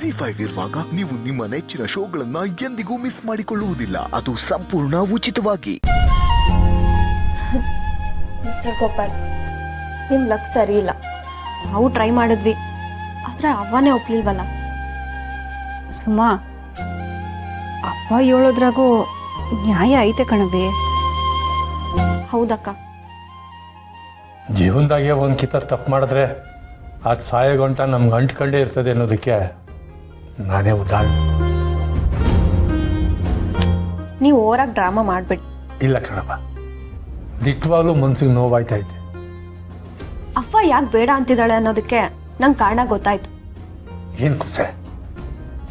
ZEE5 ಇರುವಾಗ ನೀವು ನಿಮ್ಮ ನೆಚ್ಚಿನ ಶೋಗಳನ್ನ ಎಂದಿಗೂ ಮಿಸ್ ಮಾಡಿಕೊಳ್ಳುವುದಿಲ್ಲ. ಅದು ಸಂಪೂರ್ಣ ಉಚಿತವಾಗಿ. ಮಿಸ್ಟರ್ ಗೋಪಾಲ್, ನಿಮ್ಮ ಲಕ್ ಸರಿ ಇಲ್ಲ. ನಾವು ಟ್ರೈ ಮಾಡಿದ್ವಿ, ಆದ್ರೆ ಅವನೇ ಒಪ್ಲಿಲ್ವಲ್ಲ. ಸುಮಾ, ಅಪ್ಪ ಹೇಳೋದ್ರಾಗೂ ನ್ಯಾಯ ಐತೆ ಕಣಬಿ. ಹೌದಕ್ಕ. ಜೀವನದಾಗೆ ಒಂದು ಕಿತ್ತ ತಪ್ಪು ಮಾಡಿದ್ರೆ ಅದು ಸಾಯೋ ಗಂಟ ನಮ್ಗೆ ಅಂಟ್ಕೊಂಡೇ ಇರ್ತದೆ ಅನ್ನೋದಕ್ಕೆ ನಾನೇ ಉದಾಹರಣೆ. ನೀವು ಓವರಾಗಿ ಡ್ರಾಮಾ ಮಾಡ್ಬಿಡಿ. ಇಲ್ಲ ಕಣಪ್ಪ, ದಿಟ್ಟವಾಗ್ಲೂ ಮನ್ಸಿಗೆ ನೋವಾಯ್ತೈತೆ. ಅಪ್ಪ ಯಾಕೆ ಬೇಡ ಅಂತಿದ್ದಾಳೆ ಅನ್ನೋದಕ್ಕೆ ನಂಗೆ ಕಾರಣ ಗೊತ್ತಾಯ್ತು. ಏನು ಕುಸೆ?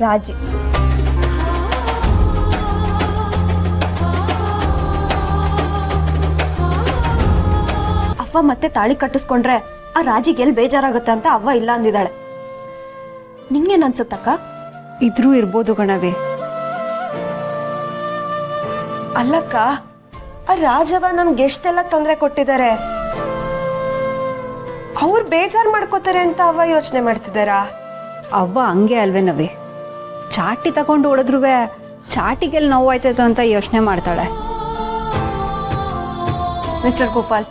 ರಾಜಿ. ಅವ್ವ ಮತ್ತೆ ತಾಳಿ ಕಟ್ಟಿಸ್ಕೊಂಡ್ರೆ ಆ ರಾಜಿಗೆ ಎಲ್ಲಿ ಬೇಜಾರಾಗುತ್ತೆ ಅಂತ ಅವ್ವ ಇಲ್ಲ ಅಂದಿದ್ದಾಳೆ. ನಿಂಗೇನ್ ಅನ್ಸುತ್ತಕ್ಕ? ಇದ್ರೂ ಇರ್ಬೋದು ಕಣಬಿ. ಅಲ್ಲಕ್ಕ, ಆ ರಾಜವ ನಮ್ಗೆ ಎಷ್ಟೆಲ್ಲ ತೊಂದರೆ ಕೊಟ್ಟಿದ್ದಾರೆ. ಅವ್ರು ಬೇಜಾರು ಮಾಡ್ಕೋತಾರೆ ಅಂತ ಅವ್ವ ಯೋಚನೆ ಮಾಡ್ತಿದ್ದಾರಾ? ಅವ್ವ ಹಂಗೆ ಅಲ್ವೇ ನವಿ. ಚಾಟಿ ತಗೊಂಡು ಹೊಡೆದ್ರು ಚಾಟಿಗೆಲ್ಲಿ ನೋವಾಯ್ತೈತೋ ಅಂತ ಯೋಚನೆ ಮಾಡ್ತಾಳೆ. ಮಿಸ್ಟರ್ ಗೋಪಾಲ್,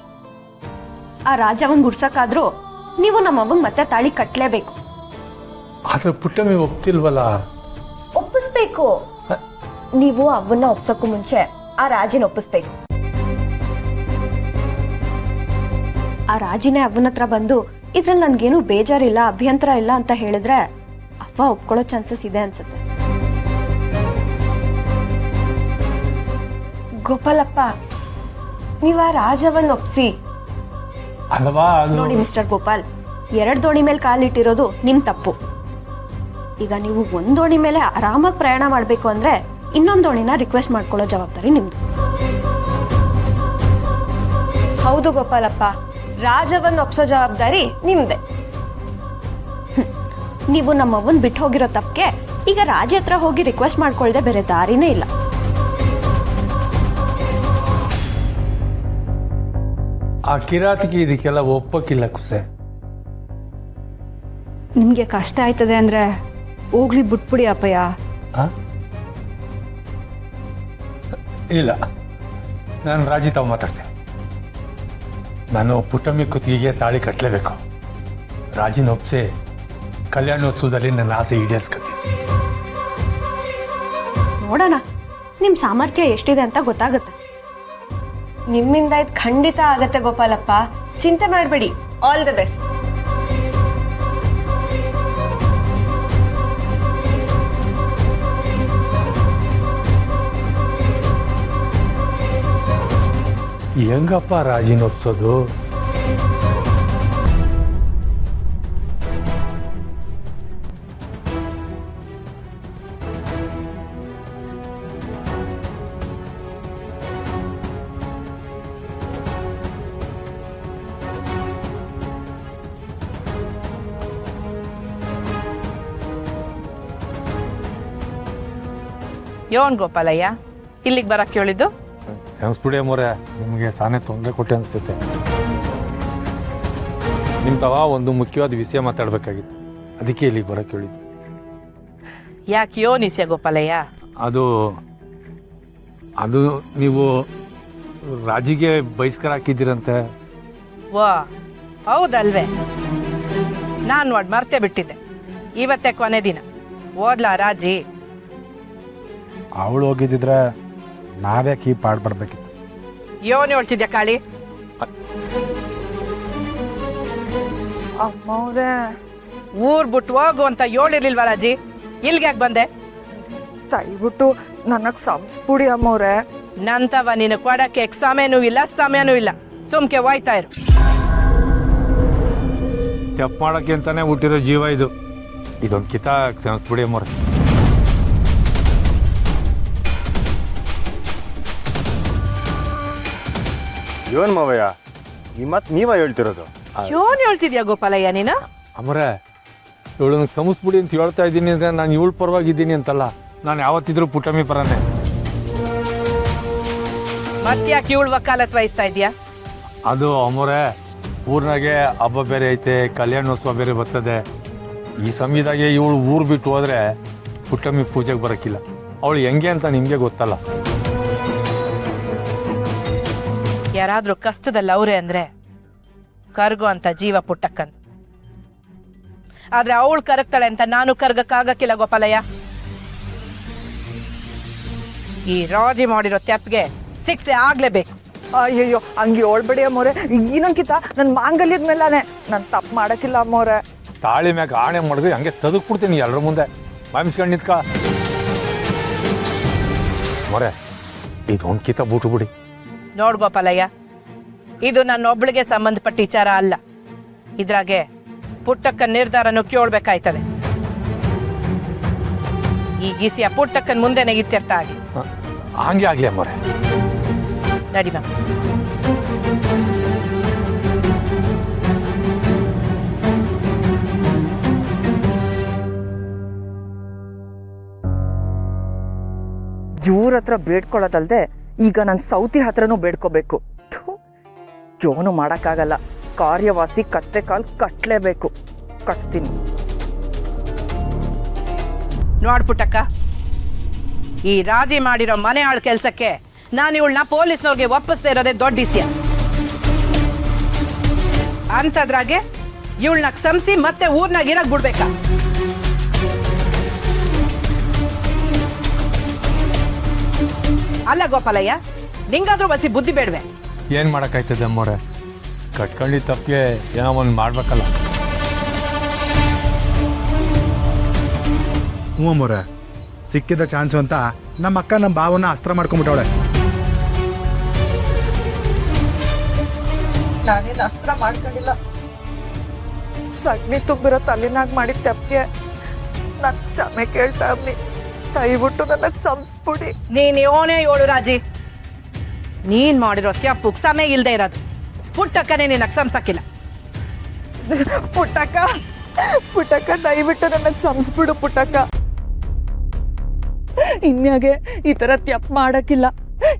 ಆ ರಾಜವನ್ ಗುಡ್ಸಕ್ಕಾದ್ರೂ ನೀವು ನಮ್ಮ ಅವ್ವಂಗ್ ಮತ್ತೆ ತಾಳಿ ಕಟ್ಲೇಬೇಕು. ಆದ್ರೆ ಪುಟ್ಟಮ್ಮಿ ಒಪ್ತಿಲ್ವಲ್ಲ. ಒಪ್ಪಿಸ್ಬೇಕು. ನೀವು ಅವನ್ನ ಒಪ್ಸಕ್ಕೂ ಮುಂಚೆ ಆ ರಾಜಿನ ಒಪ್ಪಿಸ್ಬೇಕು. ಆ ರಾಜಿನೇ ಅವನ ಹತ್ರ ಬಂದು ಇದ್ರಲ್ಲಿ ನನ್ಗೇನು ಬೇಜಾರಿಲ್ಲ, ಅಭ್ಯಂತರ ಇಲ್ಲ ಅಂತ ಹೇಳಿದ್ರೆ ಅವ್ವ ಒಪ್ಕೊಳ್ಳೋ ಚಾನ್ಸಸ್ ಇದೆ ಅನ್ಸುತ್ತೆ. ಗೋಪಾಲಪ್ಪ, ನೀವ ರಾಜವನ್ನ ಒಪ್ಸಿ. ಅಲ್ವಾ? ನೋಡಿ ಮಿಸ್ಟರ್ ಗೋಪಾಲ್, 2 ದೋಣಿ ಮೇಲೆ ಕಾಲಿಟ್ಟಿರೋದು ನಿಮ್ ತಪ್ಪು. ಈಗ ನೀವು 1 ದೋಣಿ ಮೇಲೆ ಆರಾಮಾಗಿ ಪ್ರಯಾಣ ಮಾಡ್ಬೇಕು ಅಂದ್ರೆ ಇನ್ನೊಂದು ದೋಣಿನ ರಿಕ್ವೆಸ್ಟ್ ಮಾಡ್ಕೊಳ್ಳೋ ಜವಾಬ್ದಾರಿ ನಿಮ್ದು. ಹೌದು ಗೋಪಾಲಪ್ಪ, ರಾಜವನ್ನ ಒಪ್ಸೋ ಜವಾಬ್ದಾರಿ ನಿಮ್ದೆ. ನೀವು ನಮ್ಮವ್ವನ್ ಬಿಟ್ಟು ಹೋಗಿರೋ ತಪ್ಪಕ್ಕೆ ಈಗ ರಾಜಿ ಹತ್ರ ಹೋಗಿ ರಿಕ್ವೆಸ್ಟ್ ಮಾಡ್ಕೊಳ್ದೆ ಬೇರೆ ದಾರಿನೇ ಇಲ್ಲ. ಆ ಕಿರಾತಿಗೆ ಇದಕ್ಕೆಲ್ಲ ಒಪ್ಪಕ್ಕಿಲ್ಲ ಕುಸೆ. ನಿಮ್ಗೆ ಕಷ್ಟ ಆಯ್ತದೆ ಅಂದ್ರೆ ಹೋಗ್ಲಿ ಬಿಟ್ಬಿಡಿ ಅಪ್ಪಯ್ಯ. ಇಲ್ಲ, ನಾನು ರಾಜಿ ತಾವು ಮಾತಾಡ್ತೇನೆ. ನಾನು ಪುಟ್ಟಮ್ಮಿ ಕುತ್ತಿಗೆಗೆ ತಾಳಿ ಕಟ್ಟಲೇಬೇಕು. ರಾಜಿನ ಒಪ್ಸಿ ಕಲ್ಯಾಣೋತ್ಸವದಲ್ಲಿ ನನ್ನ ಆಸೆ ಈಡೇರಿಸ್ಕೊತೀನಿ. ನೋಡೋಣ ನಿಮ್ ಸಾಮರ್ಥ್ಯ ಎಷ್ಟಿದೆ ಅಂತ ಗೊತ್ತಾಗುತ್ತೆ. ನಿಮ್ಮಿಂದ ಇದು ಖಂಡಿತ ಆಗತ್ತೆ ಗೋಪಾಲಪ್ಪ, ಚಿಂತೆ ಮಾಡಬೇಡಿ. All the best. ಹೆಂಗಪ್ಪ ರಾಜಿನ ಒಪ್ಸೋದು? ಯೋನ್ ಗೋಪಾಲಯ್ಯ ಇಲ್ಲಿಗೆ ಬರಕ್ಕೆ ಹೇಳಿದ್ದು? ಕ್ಷಮಿಸ್ಬಿಡಿ ಅಮ್ಮೋರೆ, ನಿಮಗೆ ಸಾನೆ ತೊಂದರೆ ಕೊಟ್ಟೆ ಅನಿಸ್ತೈತೆ. ನಿಮ್ಮ ತವ ಒಂದು ಮುಖ್ಯವಾದ ವಿಷಯ ಮಾತಾಡಬೇಕಾಗಿತ್ತು, ಅದಕ್ಕೆ ಇಲ್ಲಿಗೆ ಬರೋಕ್ಕೆ ಹೇಳಿದ್ದು. ಯಾಕೆ ಯೋನಿಸ್ಯ ಗೋಪಾಲಯ್ಯ? ಅದು ಅದು ನೀವು ರಾಜಿಗೆ ಬಹಿಷ್ಕಾರ ಹಾಕಿದ್ದೀರಂತೆ. ವಾ, ಹೌದಲ್ವೇ? ನಾನು ನೋಡಿ ಮರ್ತೇ ಬಿಟ್ಟಿದ್ದೆ. ಇವತ್ತೇ ಕೊನೆ ದಿನ. ಓದ್ಲಾ ರಾಜಿ? ಅವಳು ಹೋಗಿದ್ದಿದ್ರೆ ನಾವೇ ಕೀಪ್ ಆಡ್ಬಾರ್ಬೇಕಿತ್ತು. ಯೋನ್ ಹೇಳ್ತಿದ್ಯಾ ಕಾಳಿ? ಅಮ್ಮವ್ರೆ, ಊರ್ ಬಿಟ್ಟು ಹೋಗು ಅಂತ ಹೇಳಿರ್ಲಿಲ್ವಾ ರಾಜಿ? ಇಲ್ಗೆ ಯಾಕೆ ಬಂದೆ? ದಯವಿಟ್ಟು ನನಗೆ ಸಂಸ್ಬಿಡಿ ಅಮ್ಮವ್ರೆ. ನಂತವ ನೀನು ಕೊಡಕ್ಕೆ ಸಮಯನೂ ಇಲ್ಲ ಸಮಯನೂ ಇಲ್ಲ. ಸುಮ್ಕೆ ಹೋಯ್ತಾ ಇರು. ತಪ್ಪು ಮಾಡೋಕ್ಕೆ ಅಂತಾನೆ ಹುಟ್ಟಿರೋ ಜೀವ ಇದು. ಇದೊಂದು ಕಿತ ಕ್ಷಮಿಸ್ಬಿಡಿ ಅಮ್ಮೋರೆ. ಇವನ್ ಮಾವಯ್ಯ, ಈ ಮಾತು ನೀವ ಹೇಳ್ತಿರೋದು? ಯೋನ್ ಹೇಳ್ತಿದ್ಯಾ ಗೋಪಾಲಯ್ಯ ನೀನು? ಅಮ್ಮರೆ, ಇವಳನ್ನ ಕ್ಷಮಿಸ್ಬಿಡಿ ಅಂತ ಹೇಳ್ತಾ ಇದ್ದೀನಿ ಅಂದರೆ ನಾನು ಇವಳು ಪರವಾಗಿದ್ದೀನಿ ಅಂತಲ್ಲ, ನಾನು ಯಾವತ್ತಿದ್ರೂ ಪುಟ್ಟಮ್ಮಿ ಪರನೇ. ಮತ್ತ್ಯಾಕೆ ಇವಳು ವಕಾಲತ್ ವಹಿಸ್ತಾ ಇದೆಯಾ? ಅದು ಅಮ್ಮರೆ, ಊರ್ನಾಗೆ ಹಬ್ಬ ಬೇರೆ ಐತೆ, ಕಲ್ಯಾಣೋತ್ಸವ ಬೇರೆ ಬರ್ತದೆ. ಈ ಸಮಯದಾಗೆ ಇವಳು ಊರು ಬಿಟ್ಟು ಹೋದರೆ ಪುಟ್ಟಮ್ಮಿ ಪೂಜೆಗೆ ಬರೋಕ್ಕಿಲ್ಲ. ಅವಳು ಹೆಂಗೆ ಅಂತ ನಿಮಗೆ ಗೊತ್ತಲ್ಲ. ಯಾರಾದ್ರೂ ಕಷ್ಟದಲ್ಲಿ ಅವ್ರೆ ಅಂದ್ರೆ ಕರ್ಗು ಅಂತ ಜೀವ ಪುಟ್ಟಕ್ಕಂದು. ಆದ್ರೆ ಅವಳು ಕರಗ್ತಾಳೆ ಅಂತ ನಾನು ಕರ್ಗಕ್ಕಾಗಕ್ಕಿಲ್ಲ ಗೋಪಾಲಯ್ಯ. ಈ ರಾಜಿ ಮಾಡಿರೋ ತೆಪ್ಪಿಗೆ ಶಿಕ್ಷೆ ಆಗ್ಲೇಬೇಕು. ಅಯ್ಯಯ್ಯೋ ಹಂಗೆ ಹೇಳ್ಬೇಡಿ ಅಮ್ಮವ್ರೆ. ಇನ್ನೊಂದ್ಕಿತ ನನ್ನ ಮಾಂಗಲ್ಯದ ಮೇಲಾನೆ ನಾನು ತಪ್ಪು ಮಾಡಕ್ಕಿಲ್ಲ ಅಮ್ಮವ್ರೆ. ತಾಳಿ ಮ್ಯಾಗ ಆಣೆ ಮಾಡಿದ್ರೆ ಹಂಗೆ ತೆಗೆದ್ಬಿಡ್ತೀನಿ ಎಲ್ಲರ ಮುಂದೆ. ಮಾಮಿಸ್ಕೊಂಡು ನಿಂತ್ಕ ಮೊರೆ, ಇದೊಂದು ಕಿತ ಬಿಟ್ಬಿಡಿ. ನೋಡ್ ಗೋಪಾಲಯ್ಯ, ಇದು ನನ್ನೊಬ್ಳಿಗೆ ಸಂಬಂಧಪಟ್ಟ ವಿಚಾರ ಅಲ್ಲ. ಇದ್ರಾಗೆ ಪುಟ್ಟಕ್ಕ ನಿರ್ಧಾರನು ಕೇಳ್ಬೇಕಾಯ್ತದೆ. ಈ ಗೀಸಿಯ ಪುಟ್ಟಕ್ಕನ್ ಮುಂದೆನೆ ಇತ್ಯರ್ಥ ಆಗಿ ಹಂಗೆ ಆಗ್ಲಿ ಅಮ್ಮರೆ. ನಡಿ ಮ್ಯಾಮ್. ಇವ್ರ ಹತ್ರ ಬೇಡ್ಕೊಳ್ಳೋದಲ್ದೆ ಈಗ ನನ್ನ ಸೌತಿ ಹತ್ರನೂ ಬೇಡ್ಕೋಬೇಕು. ಜೋನು ಮಾಡೋಕ್ಕಾಗಲ್ಲ. ಕಾರ್ಯವಾಸಿ ಕತ್ತೆ ಕಾಲು ಕಟ್ಟಲೇಬೇಕು. ಕಟ್ತೀನಿ. ನೋಡ್ ಪುಟ್ಟಕ್ಕ, ಈ ರಾಜಿ ಮಾಡಿರೋ ಮನೆ ಆಳ್ ಕೆಲ್ಸಕ್ಕೆ ನಾನು ಇವಳನ್ನ ಪೊಲೀಸ್ನವ್ರಿಗೆ ಒಪ್ಪಿಸ್ತಾ ಇರೋದೇ ದೊಡ್ಡ ವಿಷಯ. ಅಂತದ್ರಾಗೆ ಇವಳನ್ನ ಕ್ಷಮಿಸಿ ಮತ್ತೆ ಊರ್ನಾಗ ಇರಕ್ ಬಿಡ್ಬೇಕಾ? ಅಲ್ಲ ಗೋಪಾಲಯ್ಯ, ನಿಂಗಾದ್ರೂ ಬಸಿ ಬುದ್ಧಿ ಬೇಡ್ವೆ? ಏನು ಮಾಡೋಕ್ಕಾಯ್ತದೆ ಅಮ್ಮವ್ರೆ, ಕಟ್ಕೊಂಡು ತಪ್ಪಿಗೆ ಏನೋ ಒಂದು ಮಾಡ್ಬೇಕಲ್ಲ. ಹ್ಞೂ ಅಮ್ಮವ್ರೆ, ಸಿಕ್ಕಿದ ಚಾನ್ಸು ಅಂತ ನಮ್ಮ ಅಕ್ಕ ನಮ್ಮ ಭಾವನ ಅಸ್ತ್ರ ಮಾಡ್ಕೊಂಬಿಟ್ಟವಳೆ. ನಾನೇನು ಅಸ್ತ್ರ ಮಾಡ್ಕೊಂಡಿಲ್ಲ. ಸಗಣಿ ತುಂಬಿರೋ ತಲೆನಾಗ ಮಾಡಿದ ತಪ್ಪಿಗೆ ನನ್ನ ಕ್ಷಮೆ ಕೇಳ್ತಾ ಅವ್ನಿ. ದಯವಿಟ್ಟು ನನ್ನ ಕ್ಷಮಿಸ್ಬಿಡಿ. ನೀನ್ ಯೋನೇ ಏಳು ರಾಜಿ, ನೀನ್ ಮಾಡಿರೋ ತಪ್ಪು ಸಮಯ ಇಲ್ದೇ ಇರೋದು. ಪುಟ್ಟಕ್ಕನೇ ನಿನ್ನ ಕ್ಷಮಿಸಕ್ಕಿಲ್ಲ. ಪುಟ್ಟಕ್ಕ, ಪುಟ್ಟಕ್ಕ ದಯವಿಟ್ಟು ನನ್ನ ಕ್ಷಮಿಸ್ಬಿಡು ಪುಟ್ಟಕ್ಕ. ಇನ್ಯಾಗೆ ಈ ಥರ ತಪ್ಪು ಮಾಡಕ್ಕಿಲ್ಲ.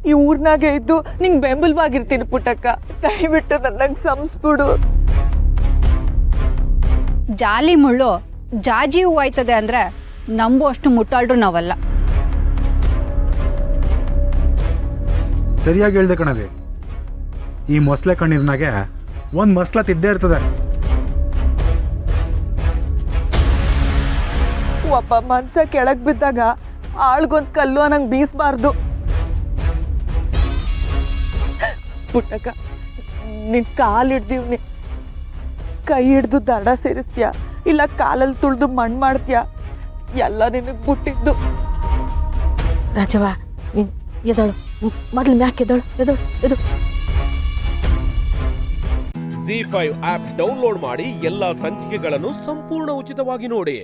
ಈ ಊರ್ನಾಗೆ ಇದ್ದು ನಿಂಗೆ ಬೆಂಬಲವಾಗಿರ್ತೀನಿ ಪುಟ್ಟಕ್ಕ. ದಯವಿಟ್ಟು ನನ್ನ ಕ್ಷಮಿಸ್ಬಿಡು. ಜಾಲಿ ಮುಳ್ಳು ಜಾಜಿ ಹೂ ಆಯ್ತದೆ ಅಂದ್ರೆ ನಂಬು ಅಷ್ಟು ಮುಟ್ಟಾಳ್ರು ನಾವಲ್ಲ. ಸರಿಯಾಗಿ ಹೇಳ್ದೆ ಕಣವಿ. ಈ ಮೊಸಳೆ ಕಣ್ಣೀರ್ನಾಗೆ ಒಂದು ಮಸ್ಲ ತಿದ್ದೇ ಇರ್ತದೆ. ಒಬ್ಬ ಮನ್ಸ ಕೆಳಗ್ ಬಿದ್ದಾಗ ಆಳ್ಗೊಂದ್ ಕಲ್ಲು ಅನ್ನಂಗ್ ಬೀಸ್ಬಾರ್ದು. ಪುಟ್ಟಕ್ಕ, ನಿನ್ ಕಾಲ್ ಹಿಡ್ದಿವ್ನಿ. ಕೈ ಹಿಡ್ದು ದಡ ಸೇರಿಸ್ತೀಯ ಇಲ್ಲ ಕಾಲಲ್ಲಿ ತುಳ್ದು ಮಣ್ಣು ಮಾಡ್ತೀಯ, ಎಲ್ಲ ನಿನಗ್ ಬಿಟ್ಟಿದ್ದು. ರಾಜವ್ವ, ಎದಳು ಮೊದಲು ಮ್ಯಾಕ್ ಎದಳು ಎದಳು ಎದು. ZEE5 ಆಪ್ ಡೌನ್ಲೋಡ್ ಮಾಡಿ ಎಲ್ಲಾ ಸಂಚಿಕೆಗಳನ್ನು ಸಂಪೂರ್ಣ ಉಚಿತವಾಗಿ ನೋಡಿ.